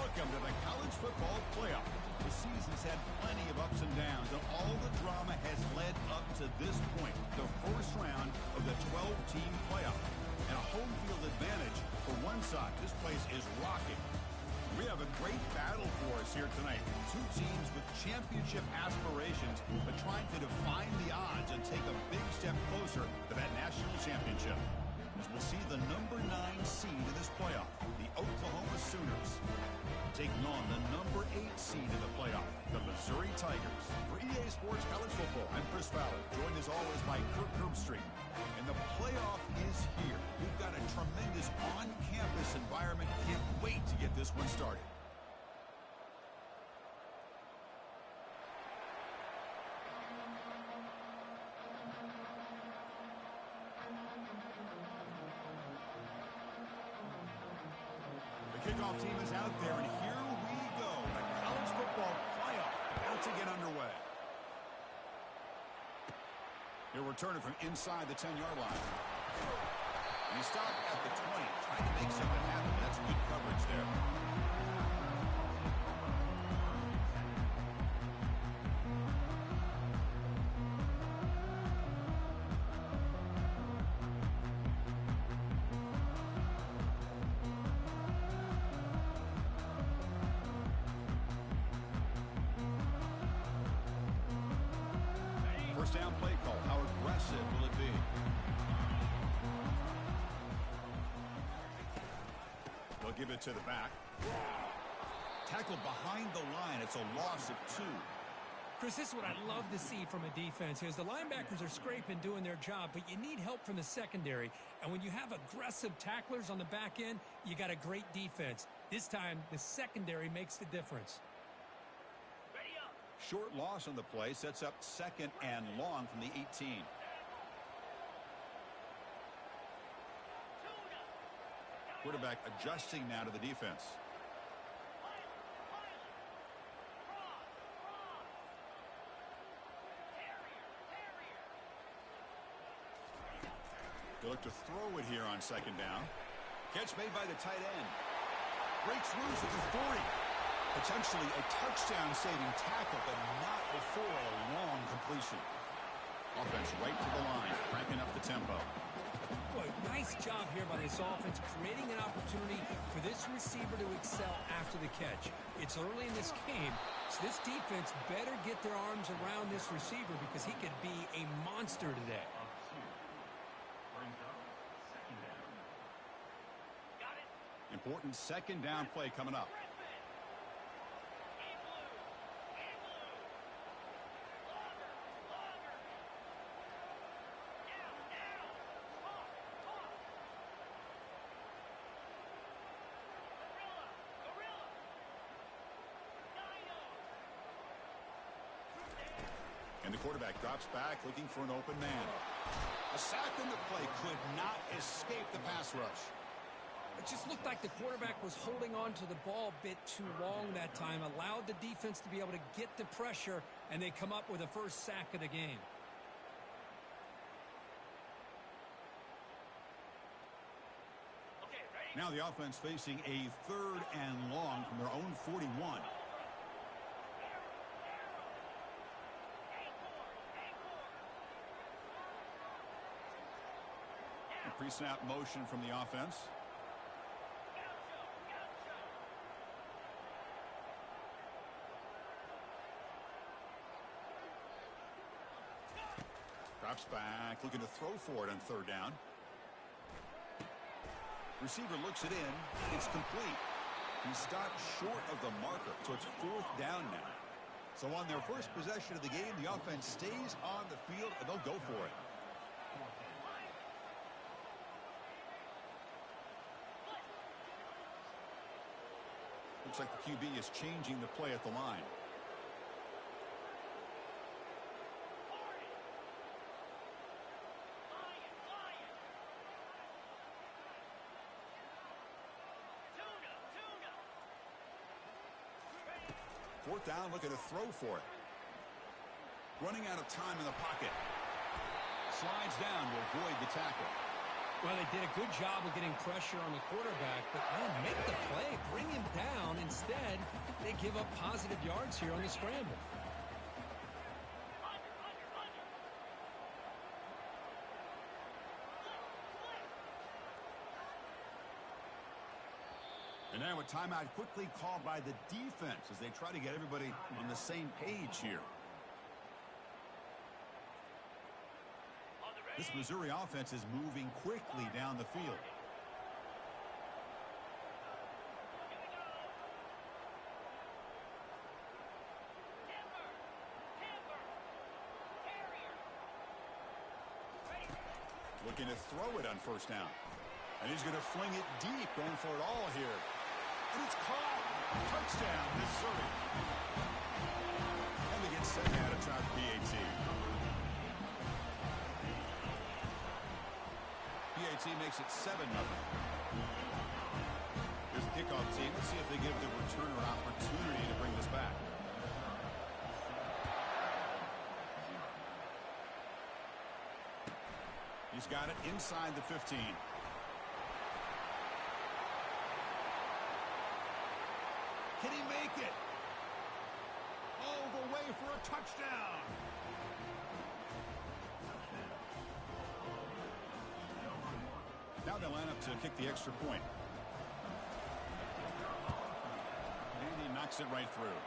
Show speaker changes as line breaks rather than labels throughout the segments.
Welcome to the college football playoff. The season's had plenty of ups and downs, and all the drama has led up to this point, the first round of the 12-team playoff. And a home field advantage for one side. This place is rocking. We have a great battle for us here tonight. Two teams with championship aspirations, but trying to define the odds and take a big step closer to that national championship. As we'll see the number 9 seed in this playoff, the Oklahoma Sooners, taking on the number 8 seed in the playoff, the Missouri Tigers. For EA Sports College Football, I'm Chris Fowler, joined as always by Kirk Herbstreit. And the playoff is here. We've got a tremendous on-campus environment. Can't wait to get this one started. Kickoff team is out there, and here we go. The college football playoff about to get underway. He'll return it from inside the 10-yard line. And he stopped at the 20, trying to make something happen. That's good coverage there. First down play call. How aggressive will it be? They'll give it to the back. Tackled behind the line. It's a loss of 2.
Chris, this is what I'd love to see from a defense here. The linebackers are scraping, doing their job, but you need help from the secondary. And when you have aggressive tacklers on the back end, you got a great defense. This time, the secondary makes the difference.
Short loss on the play sets up 2nd and long from the 18. Quarterback adjusting now to the defense. They look to throw it here on 2nd down. Catch made by the tight end. Breaks loose at the 40. Potentially a touchdown-saving tackle, but not before a long completion. Offense right to the line, cranking up the tempo.
Boy, nice job here by this offense, creating an opportunity for this receiver to excel after the catch. It's early in this game, so this defense better get their arms around this receiver because he could be a monster today.
Important 2nd down play coming up. And the quarterback drops back looking for an open man. A sack on the play could not escape the pass rush.
It just looked like the quarterback was holding on to the ball a bit too long that time, allowed the defense to be able to get the pressure, and they come up with a first sack of the game.
Now the offense facing a 3rd and long from their own 41. Pre-snap motion from the offense. Drops back, looking to throw for it on 3rd down. Receiver looks it in. It's complete. He stopped short of the marker, so it's 4th down now. So on their first possession of the game, the offense stays on the field, and they'll go for it. Looks like the QB is changing the play at the line. Fourth down, looking to throw for it. Running out of time in the pocket. Slides down to avoid the tackle.
Well, they did a good job of getting pressure on the quarterback, but man, make the play, bring him down. Instead, they give up positive yards here on the scramble.
And now a timeout quickly called by the defense as they try to get everybody on the same page here. This Missouri offense is moving quickly down the field. Looking to throw it on first down. And he's going to fling it deep, going for it all here. And it's caught. Touchdown, Missouri. And they get set out of top PAT. PAT makes it 7-0. Here's the kickoff team. Let's see if they give the returner opportunity to bring this back. He's got it inside the 15. Can he make it? All the way for a touchdown. Now they line up to kick the extra point. And he knocks it right through.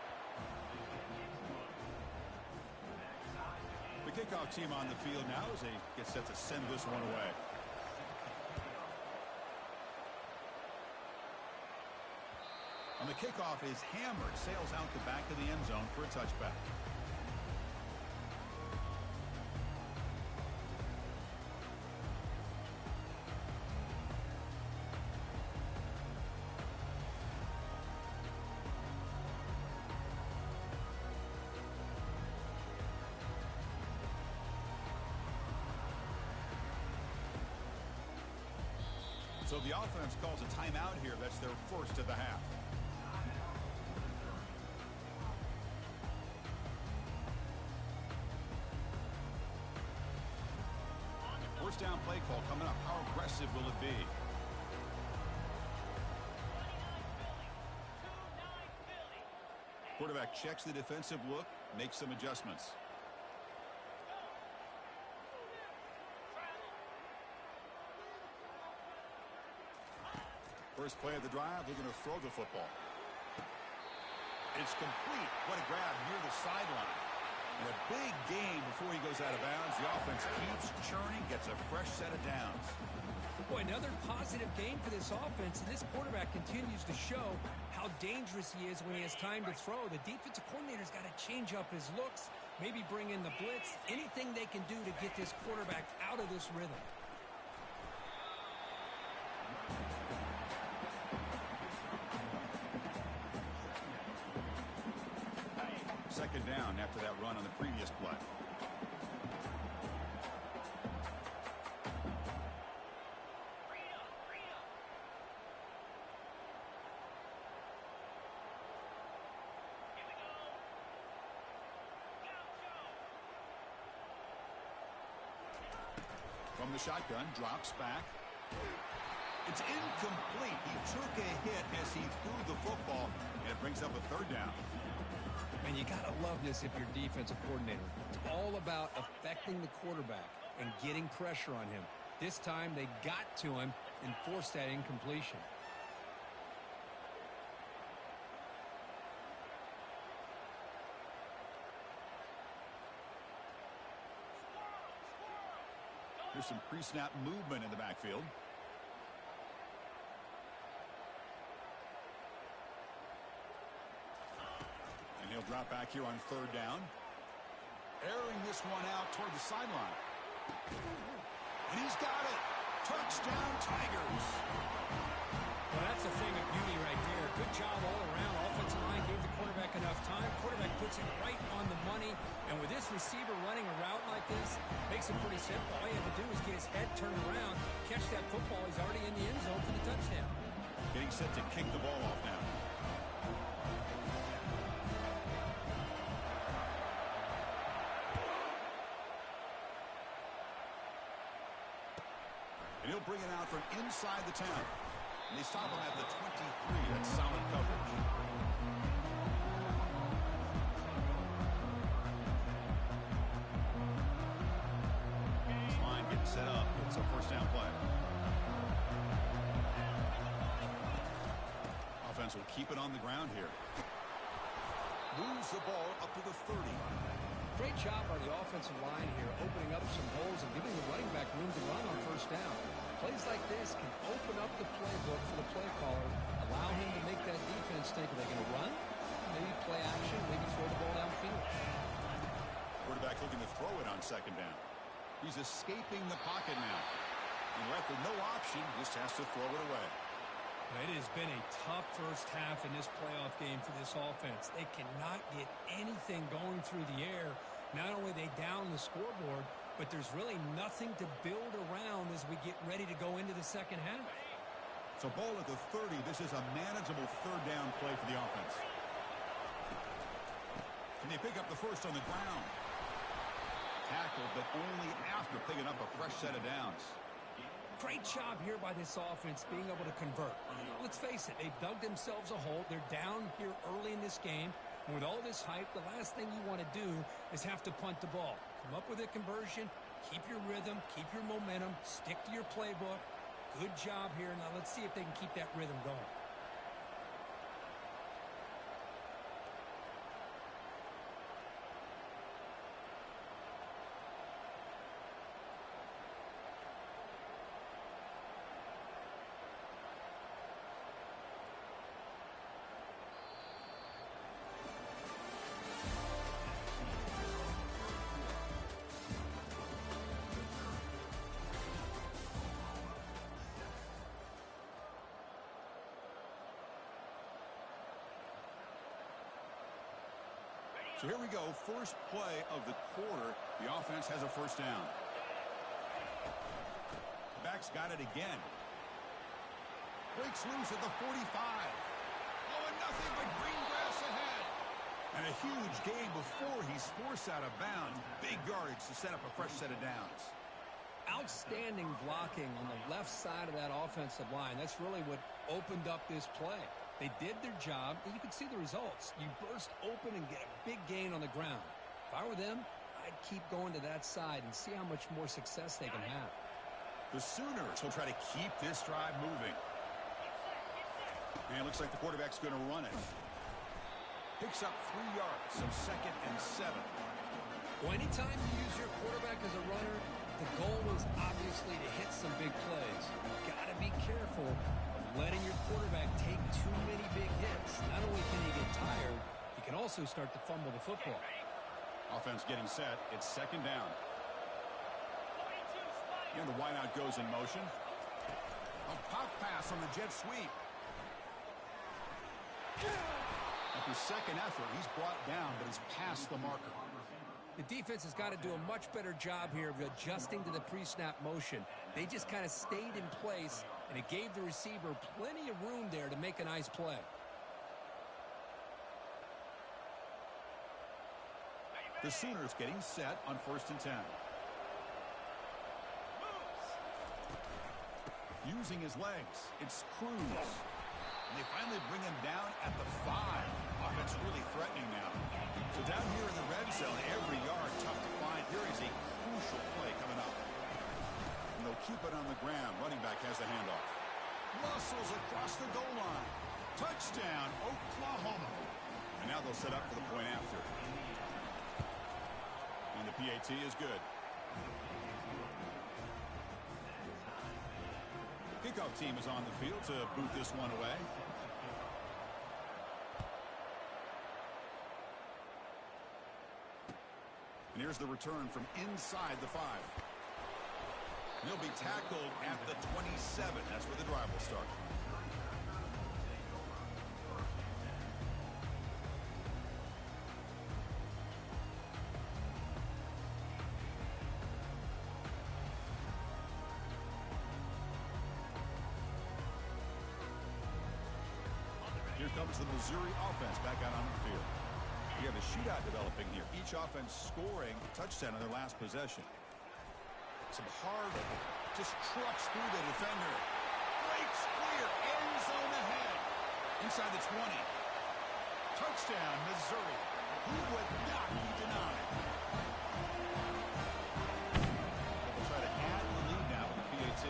The kickoff team on the field now as they get set to send this one away. On the kickoff is hammered, sails out the back of the end zone for a touchback. So the offense calls a timeout here. That's their first of the half. First down play call coming up. How aggressive will it be? Quarterback checks the defensive look, makes some adjustments. First play of the drive, they're going to throw the football. It's complete. What a grab near the sideline. And a big gain before he goes out of bounds. The offense keeps churning, gets a fresh set of downs.
Boy, another positive game for this offense, and this quarterback continues to show how dangerous he is when he has time to throw. The defensive coordinator's got to change up his looks, maybe bring in the blitz, anything they can do to get this quarterback out of this rhythm.
Second down after that run on the previous play. From the shotgun, drops back. It's incomplete. He took a hit as he threw the football, and it brings up a third down.
And you got to love this if you're defensive coordinator. It's all about affecting the quarterback and getting pressure on him. This time they got to him and forced that incompletion.
There's some pre-snap movement in the backfield. And he'll drop back here on third down. Airing this one out toward the sideline. And he's got it. Touchdown, Tigers.
Well, that's a thing of beauty right there. Good job all around. Offensive line gave the quarterback enough time. Quarterback puts it right on the money. And with this receiver running a route like this, makes it pretty simple. All you have to do is get his head turned around, catch that football. He's already in the end zone for the touchdown.
Getting set to kick the ball off now. And he'll bring it out from inside the 10. And they stop him at the 23. That's solid coverage. This line getting set up. It's a first down play. Offense will keep it on the ground here. Moves the ball up to the 30.
Great job by the offensive line here, opening up some holes and giving the running back room to run on first down. Plays like this can open up the playbook for the play caller, allow him to make that defense think, are they going to run? Maybe play action, maybe throw the ball downfield.
Quarterback looking to throw it on second down. He's escaping the pocket now. And left with no option, just has to throw it away.
It has been a tough first half in this playoff game for this offense. They cannot get anything going through the air. Not only they down the scoreboard, but there's really nothing to build around as we get ready to go into the second half.
So ball at the 30. This is a manageable third down play for the offense. And they pick up the first on the ground. Tackled, but only after picking up a fresh set of downs.
Great job here by this offense being able to convert. Let's face it, they've dug themselves a hole. They're down here early in this game. And with all this hype, the last thing you want to do is have to punt the ball. Come up with a conversion, keep your rhythm, keep your momentum, stick to your playbook. Good job here. Now let's see if they can keep that rhythm going.
So here we go. First play of the quarter. The offense has a first down. Back's got it again. Breaks loose at the 45. Oh, and nothing but green grass ahead. And a huge gain before he's forced out of bounds. Big yardage to set up a fresh set of downs.
Outstanding blocking on the left side of that offensive line. That's really what opened up this play. They did their job, and you can see the results. You burst open and get a big gain on the ground. If I were them, I'd keep going to that side and see how much more success they can have.
The Sooners will try to keep this drive moving. And it looks like the quarterback's going to run it. Picks up 3 yards, some 2nd and 7.
Well, anytime you use your quarterback as a runner, the goal is obviously to hit some big plays. You've got to be careful letting your quarterback take too many big hits. Not only can he get tired, he can also start to fumble the football.
Offense getting set. It's second down. And the wideout goes in motion. A pop pass on the jet sweep. After second effort, he's brought down, but he's past the marker.
The defense has got to do a much better job here of adjusting to the pre-snap motion. They just kind of stayed in place, and it gave the receiver plenty of room there to make a nice play.
The Sooners getting set on 1st and 10. Using his legs, it's Cruz. And they finally bring him down at the 5. Offense really threatening now. So down here in the red zone, every yard tough to find. Here is a crucial play coming up. And they'll keep it on the ground. Running back has the handoff. Muscles across the goal line. Touchdown, Oklahoma. And now they'll set up for the point after. And the PAT is good. Kickoff team is on the field to boot this one away. And here's the return from inside the 5. And he'll be tackled at the 27. That's where the drive will start. Here comes the Missouri offense back out on the field. We have a shootout developing here. Each offense scoring a touchdown on their last possession. Some hard Just trucks through the defender. Breaks clear. End zone ahead. Inside the 20. Touchdown, Missouri. Who would not be denied? They'll try to add the lead now with the PAT.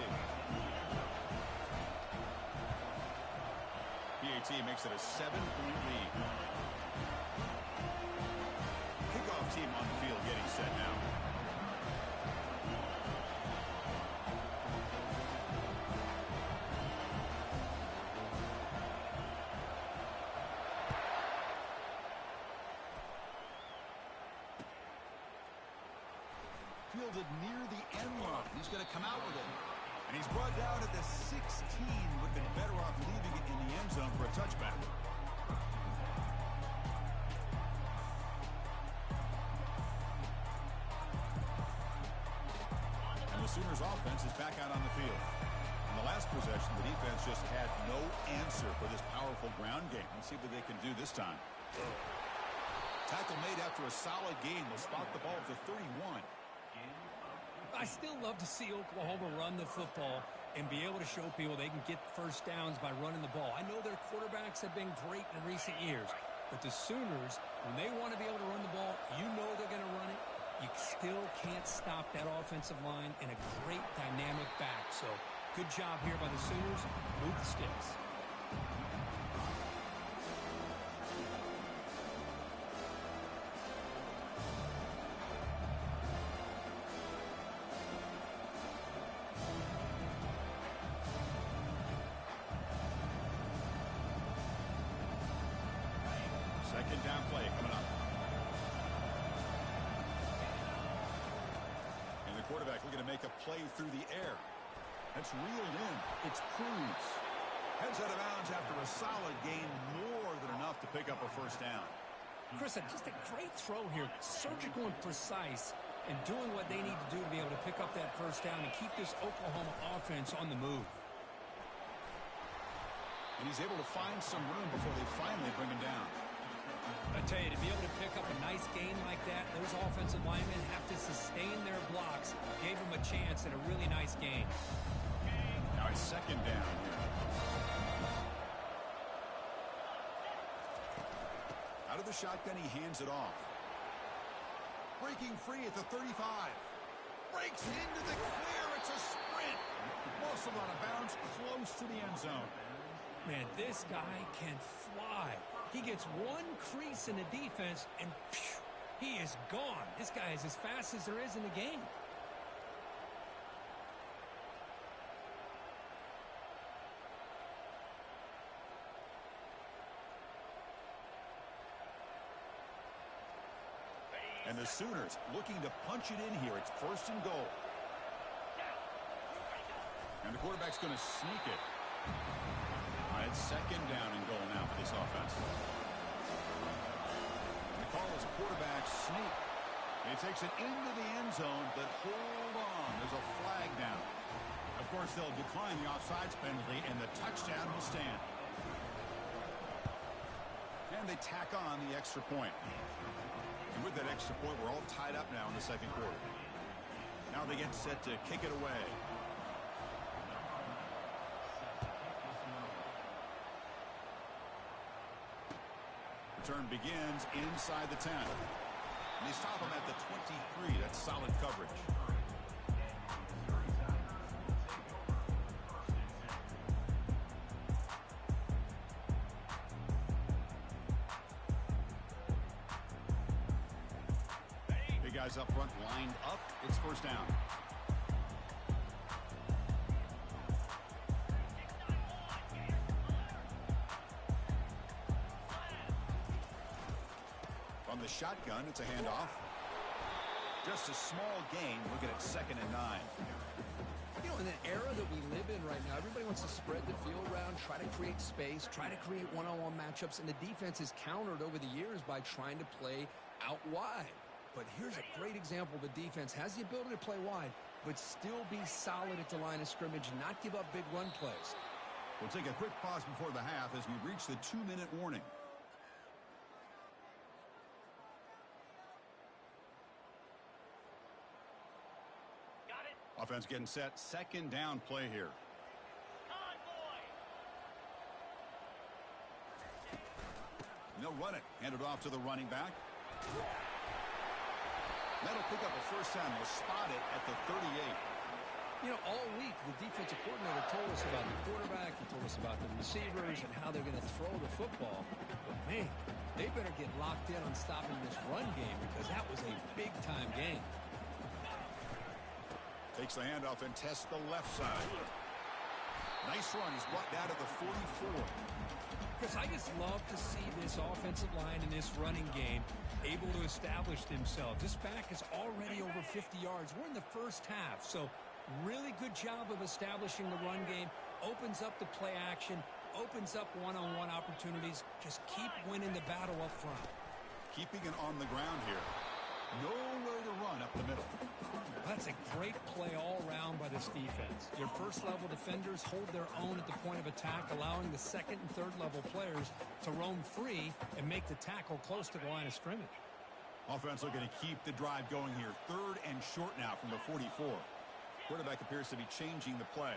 PAT makes it a 7-point lead. Kickoff team on the field getting set now. Fielded near the end line. He's going to come out with it. And he's brought down at the 16. Would have been better off leaving it in the end zone for a touchback. And the Sooners offense is back out on the field. In the last possession, the defense just had no answer for this powerful ground game. Let's see what they can do this time. Tackle made after a solid game. Will spot the ball to 31.
I still love to see Oklahoma run the football and be able to show people they can get first downs by running the ball. I know their quarterbacks have been great in recent years, but the Sooners, when they want to be able to run the ball, you know they're going to run it. You still can't stop that offensive line and a great dynamic back. So good job here by the Sooners. Move the sticks.
Second down play coming up. And the quarterback looking to make a play through the air. That's reeled in. It's Cruz. Heads out of bounds after a solid gain, more than enough to pick up a first down.
Chris, just a great throw here. Surgical and precise and doing what they need to do to be able to pick up that first down and keep this Oklahoma offense on the move.
And he's able to find some room before they finally bring him down.
I tell you, to be able to pick up a nice gain like that, those offensive linemen have to sustain their blocks. Gave them a chance and a really nice gain.
Now it's second down here. Out of the shotgun, he hands it off. Breaking free at the 35. Breaks into the clear. It's a sprint. Also out of bounds, close to the end zone.
Man, this guy can fly. He gets one crease in the defense, and phew, he is gone. This guy is as fast as there is in the game.
And the Sooners looking to punch it in here. It's first and goal. And the quarterback's going to sneak it. It's second down and goal now for this offense. The call is a quarterback sneak. He takes it into the end zone, but hold on. There's a flag down. Of course, they'll decline the offsides penalty, and the touchdown will stand. And they tack on the extra point. And with that extra point, we're all tied up now in the second quarter. Now they get set to kick it away. Return begins inside the 10. And they stop him at the 23. That's solid coverage. Big guys up front lined up. It's first down. On the shotgun, it's a handoff. Just a small gain. Looking at 2nd and 9.
You know, in the era that we live in right now, everybody wants to spread the field around, try to create space, try to create one-on-one matchups, and the defense is countered over the years by trying to play out wide. But here's a great example. The defense has the ability to play wide, but still be solid at the line of scrimmage, not give up big run plays.
We'll take a quick pause before the half as we reach the 2-minute warning. Offense getting set. Second down play here. And they'll run it. Hand it off to the running back. That'll pick up a first down. They'll spot it at the 38.
You know, all week, the defensive coordinator told us about the quarterback. He told us about the receivers and how they're going to throw the football. But, man, they better get locked in on stopping this run game because that was a big-time game.
Takes the handoff and tests the left side. Nice run. He's brought down to the 44.
Because I just love to see this offensive line in this running game able to establish themselves. This back is already over 50 yards. We're in the first half, so really good job of establishing the run game. Opens up the play action, opens up one-on-one opportunities. Just keep winning the battle up front.
Keeping it on the ground here. Nowhere to run up the middle.
That's a great play all around by this defense. Your first-level defenders hold their own at the point of attack, allowing the second and third-level players to roam free and make the tackle close to the line of scrimmage.
Offense looking to keep the drive going here. Third and short now from the 44. Quarterback appears to be changing the play.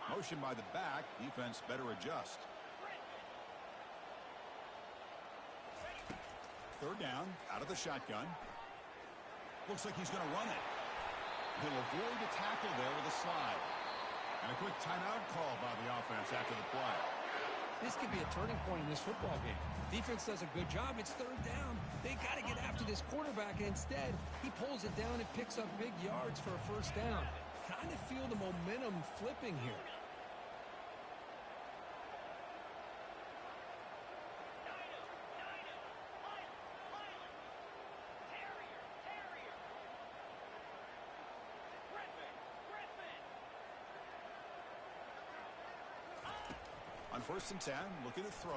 Motion by the back. Defense better adjust. Third down, out of the shotgun. Looks like he's going to run it. He'll avoid the tackle there with a slide. And a quick timeout call by the offense after the play.
This could be a turning point in this football game. Defense does a good job. It's third down. They got to get after this quarterback, and instead, he pulls it down and picks up big yards for a first down. Kind of feel the momentum flipping here.
On 1st and 10, looking to throw.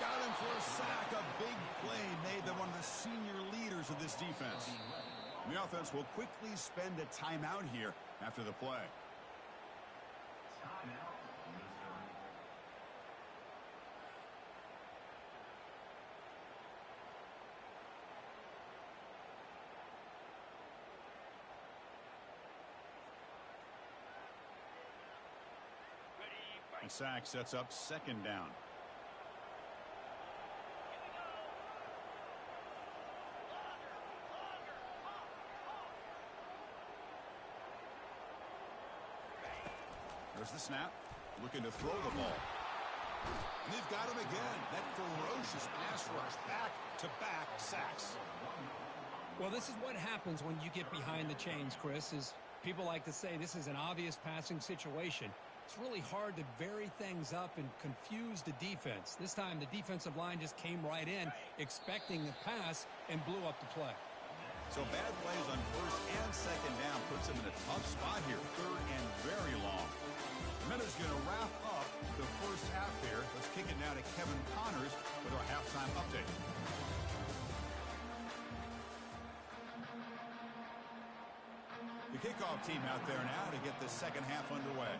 Got him for a sack. A big play made them one of the senior leaders of this defense. The offense will quickly spend a timeout here after the play. And sack sets up second down. There's the snap. Looking to throw the ball. And they've got him again. That ferocious pass rush. Back-to-back sacks.
Well, this is what happens when you get behind the chains, Chris, is people like to say this is an obvious passing situation. It's really hard to vary things up and confuse the defense. This time, the defensive line just came right in, expecting the pass, and blew up the play.
So bad plays on first and second down puts them in a tough spot here. Third and very long. Minutes going to wrap up the first half here. Let's kick it now to Kevin Connors with our halftime update. The kickoff team out there now to get the second half underway.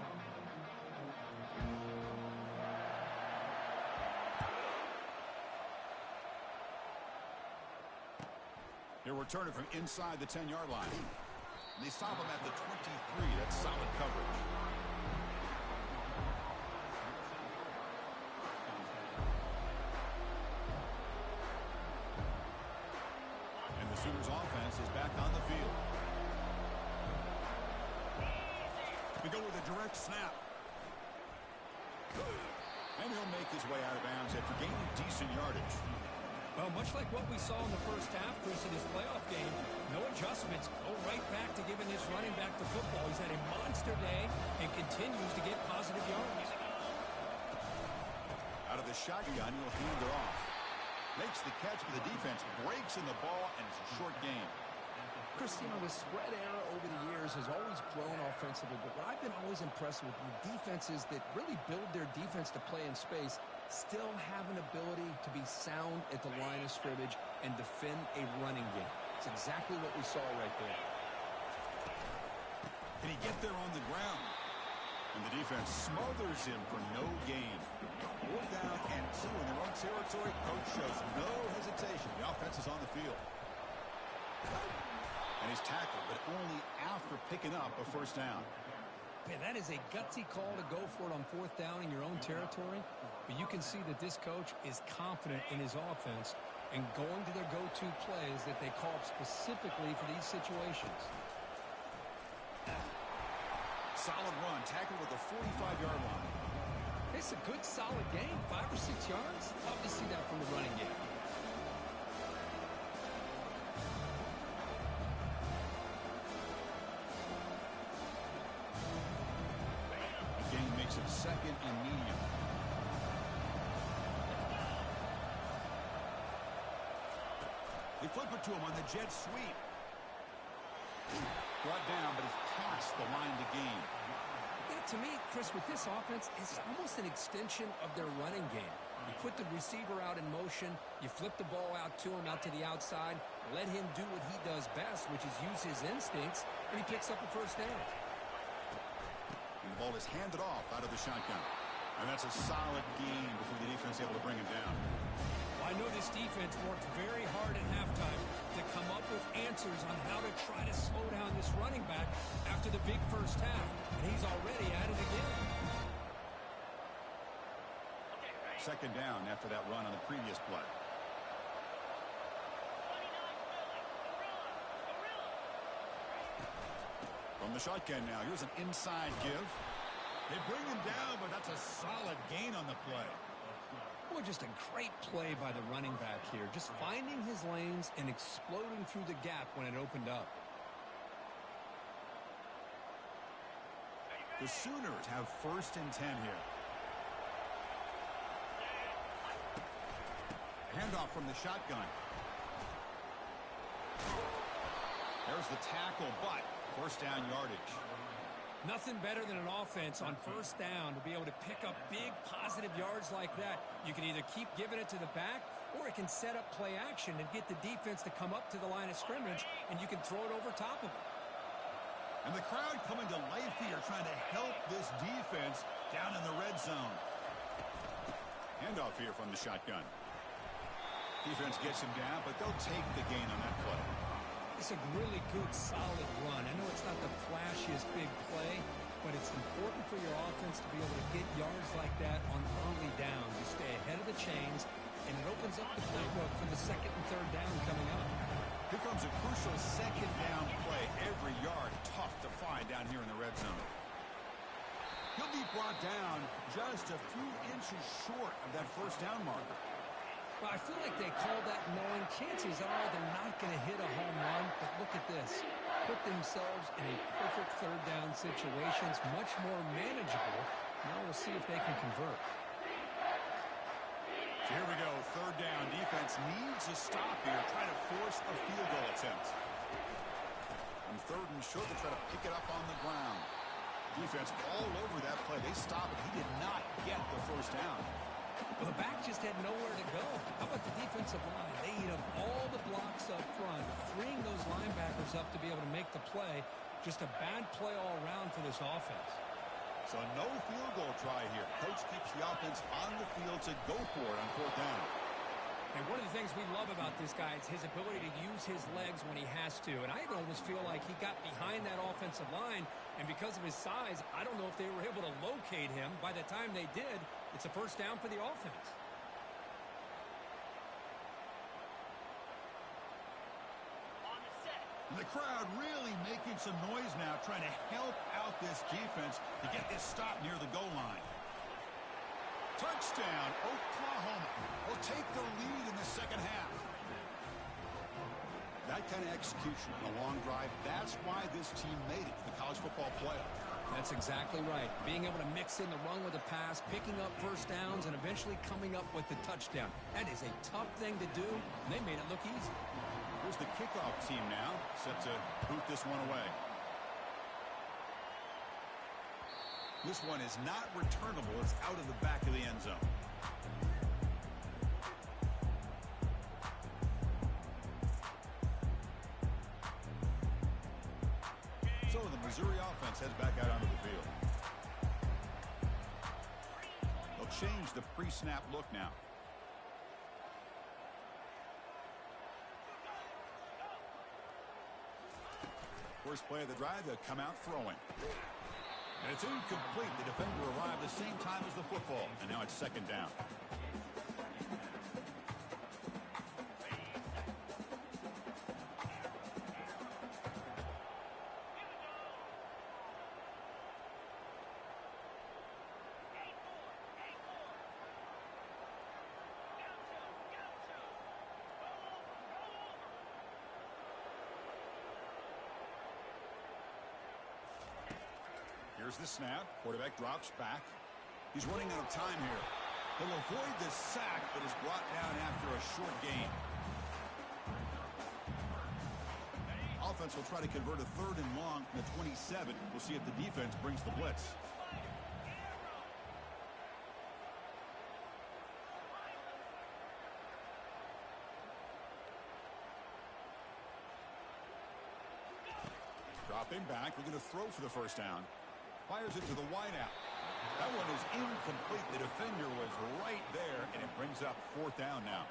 He'll return it from inside the 10-yard line. They stop him at the 23. That's solid coverage. And the Sooners offense is back on the field. We go with a direct snap. And he'll make his way out of bounds after gaining decent yardage.
Well, much like what we saw in the first half, Chris, in this playoff game, no adjustments. Go right back to giving this running back the football. He's had a monster day and continues to get positive yards.
Out of the shotgun, he'll hand it off. Makes the catch, but the defense breaks in the ball, and it's a short game.
Chris, you know, the spread era over the years has always grown offensively, but what I've been always impressed with the defenses that really build their defense to play in space still have an ability to be sound at the line of scrimmage and defend a running game. It's exactly what we saw right there.
Can he get there on the ground? And the defense smothers him for no gain. 4th down and 2 in their own territory. Coach shows no hesitation. The offense is on the field. And And he's tackled, but only after picking up a first down.
Man, that is a gutsy call to go for it on fourth down in your own territory. But you can see that this coach is confident in his offense and going to their go-to plays that they call up specifically for these situations.
Solid run, tackled at the 45-yard line.
It's a good, solid game, 5 or 6 yards. Love to see that from the running game.
The game makes it second and medium. They flip it to him on the jet sweep. Brought down, but he's past the line to gain.
Yeah, to me, Chris, with this offense, it's almost an extension of their running game. You put the receiver out in motion, you flip the ball out to him, out to the outside, let him do what he does best, which is use his instincts, and he picks up a first down.
And the ball is handed off out of the shotgun. And that's a solid game before the defense is able to bring him down.
I know this defense worked very hard at halftime to come up with answers on how to try to slow down this running back after the big first half, and he's already at it again.
Second down after that run on the previous play. From the shotgun now, here's an inside give. They bring him down, but that's a solid gain on the play.
Boy, just a great play by the running back here. Just finding his lanes and exploding through the gap when it opened up.
The Sooners have first and 10 here. Handoff from the shotgun. There's the tackle, but first down yardage.
Nothing better than an offense on first down to be able to pick up big positive yards like that. You can either keep giving it to the back, or it can set up play action and get the defense to come up to the line of scrimmage, and you can throw it over top of it.
And the crowd coming to life here, trying to help this defense down in the red zone. Handoff here from the shotgun. Defense gets him down, but they'll take the gain on that play.
It's a really good, solid run. I know it's not the flashiest big play, but it's important for your offense to be able to get yards like that on early down. You stay ahead of the chains, and it opens up the playbook for the second and third down coming up.
Here comes a crucial second down play. Every yard tough to find down here in the red zone. He'll be brought down just a few inches short of that first down marker.
Well, I feel like they call that knowing chances are they're not going to hit a home run, but look at this. Put themselves in a perfect third down situation. It's much more manageable. Now we'll see if they can convert.
So here we go, third down. Defense needs a stop here, trying to force a field goal attempt. On third and short, they try to pick it up on the ground. Defense all over that play. They stop it. He did not get the first down.
Well, the back just had nowhere to go. How about the defensive line? They eat up all the blocks up front, freeing those linebackers up to be able to make the play. Just a bad play all around for this offense.
So no field goal try here. Coach keeps the offense on the field to go for it on fourth down.
And one of the things we love about this guy is his ability to use his legs when he has to. And I almost feel like he got behind that offensive line, and because of his size, I don't know if they were able to locate him. By the time they did, it's a first down for the offense.
And the crowd really making some noise now, trying to help out this defense to get this stop near the goal line. Touchdown, Oklahoma will take the lead in the second half. That kind of execution on a long drive, that's why this team made it to the college football playoff.
That's exactly right. Being able to mix in the run with the pass, picking up first downs, and eventually coming up with the touchdown. That is a tough thing to do, and they made it look easy.
Here's the kickoff team now, set to boot this one away. This one is not returnable. It's out of the back of the end zone. So the Missouri offense heads back out onto the field. They'll change the pre-snap look now. First play of the drive, they'll come out throwing. And it's incomplete. The defender arrived the same time as the football. And now it's second down. Here's the snap. Quarterback drops back. He's running out of time here. He'll avoid the sack, but is brought down after a short gain. Offense will try to convert a 3rd and long from the 27. We'll see if the defense brings the blitz. Dropping back. We're going to throw for the first down. Fires it to the wideout. That one is incomplete. The defender was right there, and it brings up 4th down now.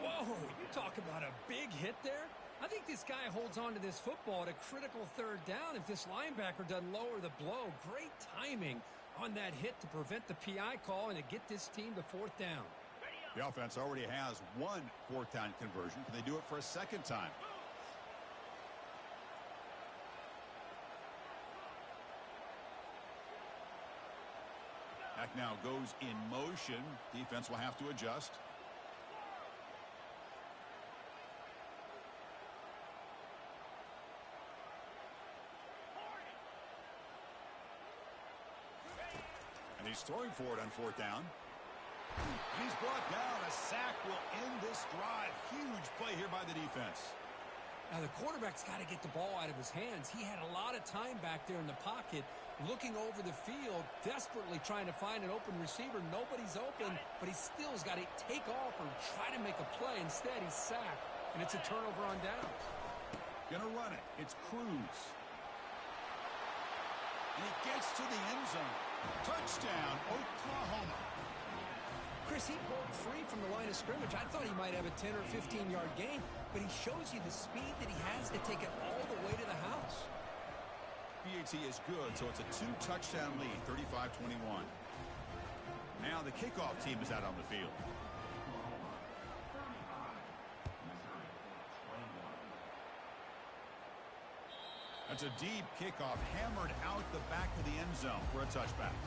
Whoa, you talk about a big hit there. I think this guy holds on to this football at a critical 3rd down if this linebacker doesn't lower the blow. Great timing on that hit to prevent the PI call and to get this team to 4th down.
The offense already has one 4th down conversion. Can they do it for a second time? Back now goes in motion. Defense will have to adjust. And he's throwing for it on 4th down. And he's brought down. A sack will end this drive. Huge play here by the defense.
Now the quarterback's got to get the ball out of his hands. He had a lot of time back there in the pocket, looking over the field, desperately trying to find an open receiver. Nobody's open, but he still has got to take off or try to make a play. Instead, he's sacked, and it's a turnover on downs.
Gonna run it. It's Cruz. And he gets to the end zone. Touchdown, Oklahoma.
Chris, he broke free from the line of scrimmage. I thought he might have a 10 or 15-yard gain, but he shows you the speed that he has to take it all the way to the house.
PAT is good, so it's a 2-touchdown lead, 35-21. Now the kickoff team is out on the field. That's a deep kickoff, hammered out the back of the end zone for a touchback.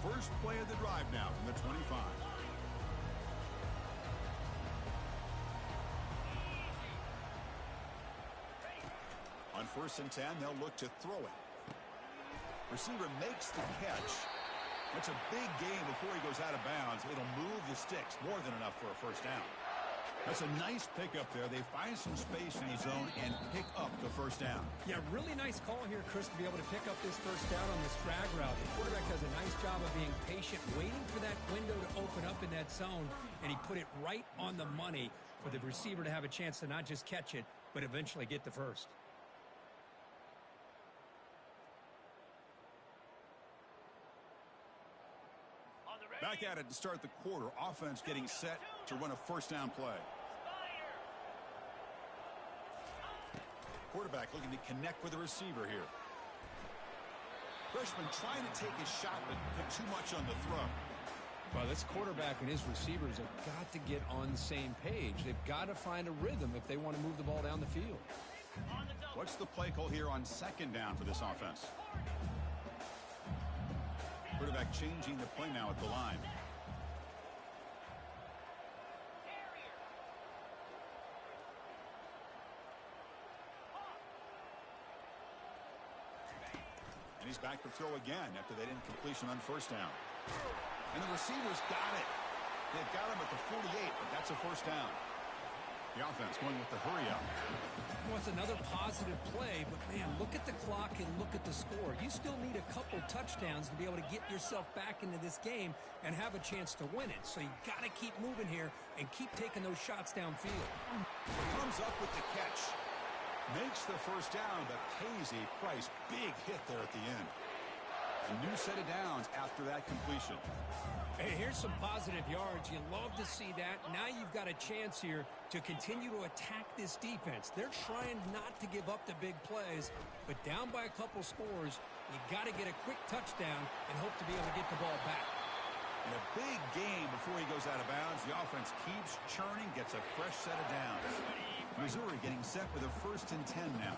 First play of the drive now from the 25. On 1st and 10, they'll look to throw it. Receiver makes the catch. That's a big gain before he goes out of bounds. It'll move the sticks, more than enough for a 1st down. That's a nice pickup there. They find some space in the zone and pick up the 1st down.
Yeah, really nice call here, Chris, to be able to pick up this 1st down on this drag route. The quarterback does a nice job of being patient, waiting for that window to open up in that zone, and he put it right on the money for the receiver to have a chance to not just catch it, but eventually get the 1st.
Back at it to start the quarter. Offense getting set to run a 1st down play. Quarterback looking to connect with the receiver here. Freshman trying to take his shot, but put too much on the throw.
Well, this quarterback and his receivers have got to get on the same page. They've got to find a rhythm if they want to move the ball down the field.
What's the play call here on 2nd down for this offense? Quarterback changing the play now at the line. And he's back to throw again after that incompletion on 1st down. And the receivers got it. They've got him at the 48, but that's a 1st down. The offense going with the hurry up.
Well, it's another positive play, but man, look at the clock and look at the score. You still need a couple touchdowns to be able to get yourself back into this game and have a chance to win it. So you got to keep moving here and keep taking those shots downfield.
Comes up with the catch. Makes the 1st down, but pays a price. Big hit there at the end. A new set of downs after that completion.
Hey, here's some positive yards. You love to see that. Now you've got a chance here to continue to attack this defense. They're trying not to give up the big plays, but down by a couple scores, you got to get a quick touchdown and hope to be able to get the ball back.
In a big game before he goes out of bounds, the offense keeps churning, gets a fresh set of downs. Missouri getting set with a 1st and 10 now.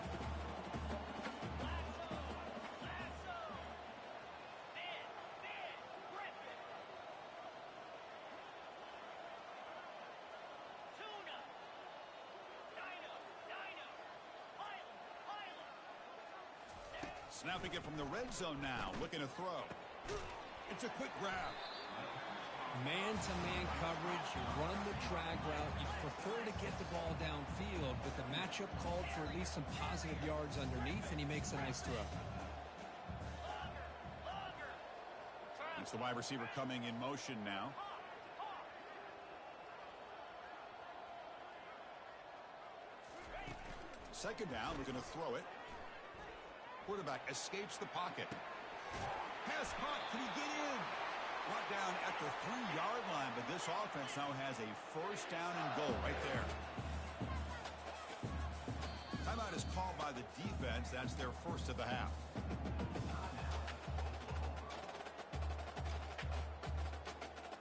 Snapping it from the red zone now, looking to throw. It's a quick grab.
Man-to-man coverage, you run the drag route. You prefer to get the ball downfield, but the matchup called for at least some positive yards underneath, and he makes a nice throw.
It's the wide receiver coming in motion now. Second down, we're going to throw it. Quarterback escapes the pocket. Pass caught. Can he get in? Brought down at the 3-yard line, but this offense now has a 1st down and goal right there. Timeout is called by the defense. That's their first of the half.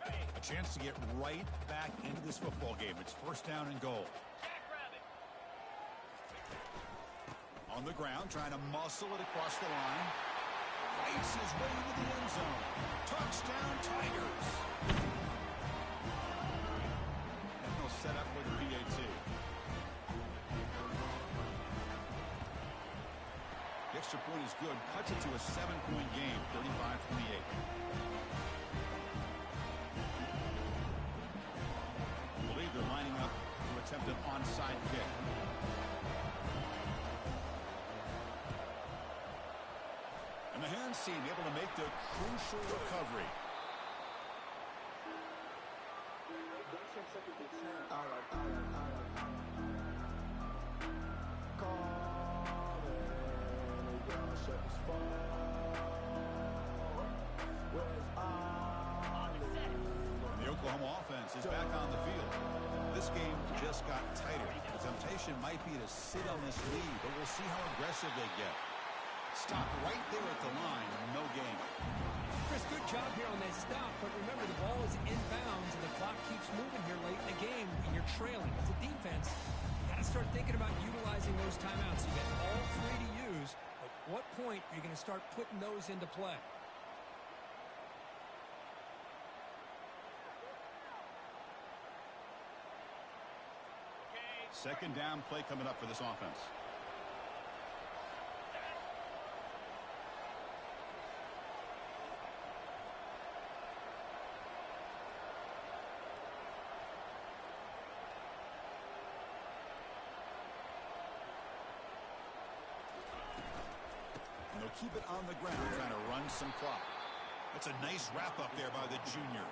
A chance to get right back into this football game. It's 1st down and goal. On the ground, trying to muscle it across the line. Fights his way into the end zone. Touchdown, Tigers. And he'll set up with a PAT. The extra point is good. Cuts it to a 7-point game, 35-28. I believe they're lining up to attempt an onside kick. And the hands team able to make the crucial recovery. The Oklahoma offense is back on the field. This game just got tighter. The temptation might be to sit on this lead, but we'll see how aggressive they get. Stop right there at the line. No gain.
Chris, good job here on that stop, but remember the ball is inbounds and the clock keeps moving here late in the game and you're trailing. As a defense, you got to start thinking about utilizing those timeouts. You got all 3 to use. At what point are you going to start putting those into play?
Second down play coming up for this offense. They'll keep it on the ground, trying to run some clock. That's a nice wrap up there by the junior.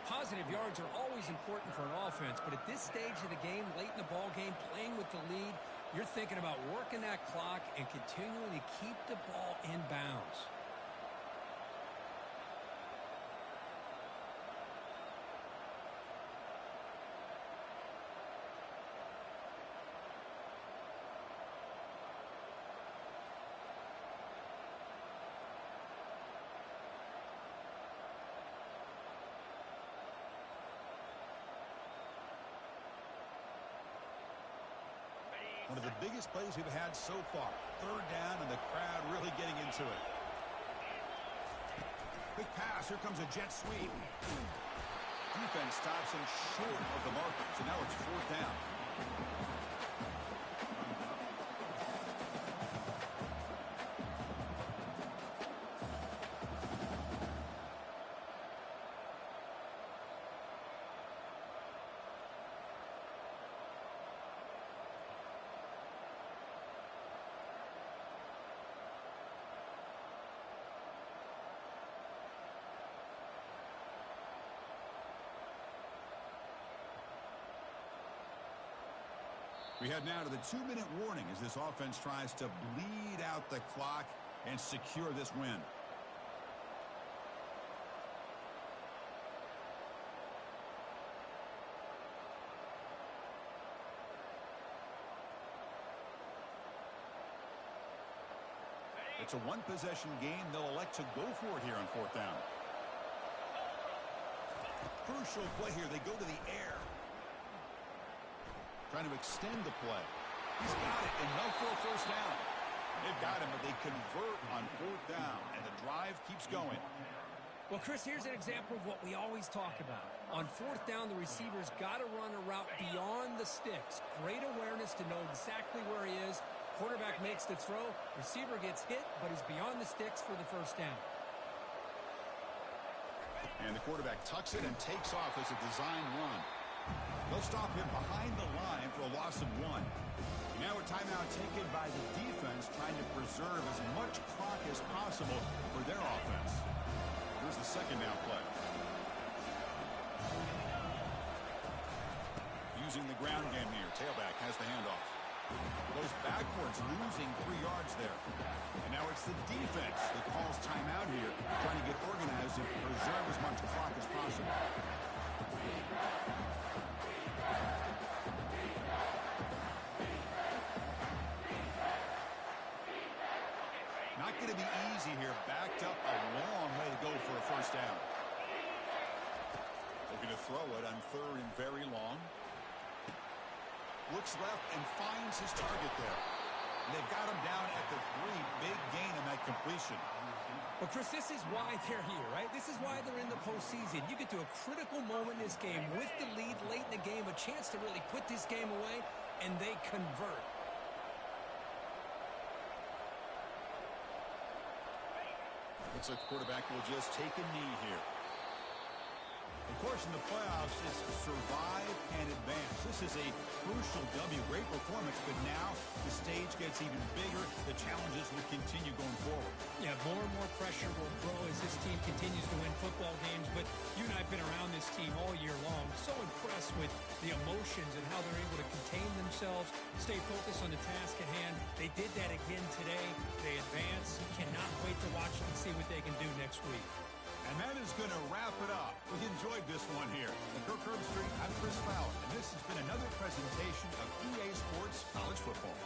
Positive yards are always important for an offense, but at this stage of the game, late in the ball game, playing with the lead, you're thinking about working that clock and continuing to keep the ball in bounds.
One of the biggest plays we've had so far. Third down and the crowd really getting into it. Quick pass. Here comes a jet sweep. Defense stops him short of the marker. So now it's 4th down. We head now to the 2-minute warning as this offense tries to bleed out the clock and secure this win. It's a one-possession game. They'll elect to go for it here on 4th down. Crucial play here. They go to the air. Trying to extend the play. He's got it, enough for a first down. They've got him, but they convert on 4th down, and the drive keeps going.
Well, Chris, here's an example of what we always talk about. On 4th down, the receiver's got to run a route beyond the sticks. Great awareness to know exactly where he is. Quarterback makes the throw. Receiver gets hit, but he's beyond the sticks for the first down.
And the quarterback tucks it and takes off as a design run. They'll stop him behind the line for a loss of 1. Now a timeout taken by the defense, trying to preserve as much clock as possible for their offense. Here's the second down play. Using the ground game here. Tailback has the handoff. Goes backwards, losing 3 yards there. And now it's the defense that calls timeout here, trying to get organized and preserve as much clock as possible. Not going to be easy here. Backed up a long way to go for a first down. Looking to throw it on 3rd and very long. Looks left and finds his target there. And they've got him down at the 3. Big gain in that completion.
Well, Chris, this is why they're here, right? This is why they're in the postseason. You get to a critical moment in this game with the lead late in the game, a chance to really put this game away, and they convert.
Looks like the quarterback will just take a knee here. Of course, in the playoffs, it's survive and advance. This is a crucial W. Great performance, but now the stage gets even bigger. The challenges will continue going forward.
Yeah, more and more pressure will grow as this team continues to win football games. But you and I have been around this team all year long. So impressed with the emotions and how they're able to contain themselves, stay focused on the task at hand. They did that again today. They advance. Cannot wait to watch them and see what they can do next week.
And that is going to wrap it up. We enjoyed this one here. At Kirk Herbstreit, I'm Chris Fowler, and this has been another presentation of EA Sports College Football.